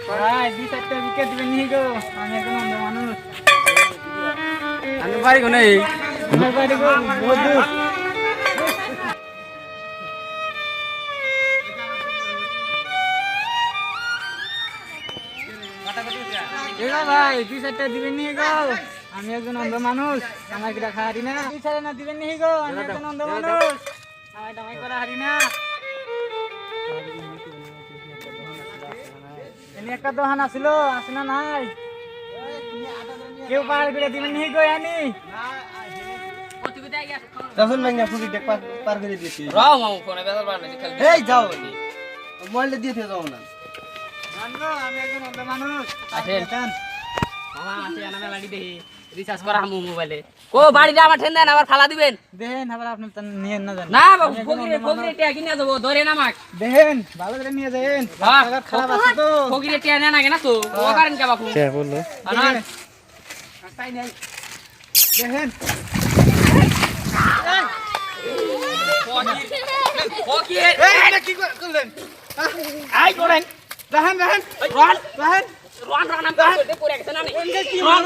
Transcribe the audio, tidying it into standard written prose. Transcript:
ভাই 2-4টা উইকেট দিবেন নি গো আমি এখন অন্ধ মানুষ আমি বাড়ি কোনে আমার বাড়ি গো বহুত দূর এগো ভাই 2-4টা দিবেন নি গো আমি একজন অন্ধ মানুষ আমাকে রাখা হারি না 2-4 না দিবেন নি গো আমি একজন অন্ধ মানুষ আমায় দামাই করা হারি না এনে একটা দোহান আছিল আছে না নাই কেউ পার করে দিবেন নি গো আনি তখন ভাঙা ফুটি টেক পার করে দিয়েছি রাও মামু ফোনে বেজাল বাড়লে খেল এই যাও মোবাইলটা দিয়ে যাও না জানো আমি একজন অন্ধ মানুষ আসেন। মামা আছে আনা মেলাডি দেহি রিচার্জ করা আমু মোবাইলে কো বাড়িটা আমার ঠেন দেন আবার ফালা দিবেন দেখেন আবার আপনি নিয়ে না জানেন না বাবু ফকিরে টিয়া কিনে দেবো ধরে না মাক দেখেন ভালো করে নিয়ে যাবেন রাস্তাঘাট খারাপ আছে তো ফকিরে টিয়া নেন আগে না তো ও কারেন কে বাপু কে বললো আনা রাস্তায় নেই দেখেন ফকির এই এটা কি করলেন আই করেন দেখেন দেখেন রন দেখেন রন রন নাম করে পড়ে গেছে না নি রন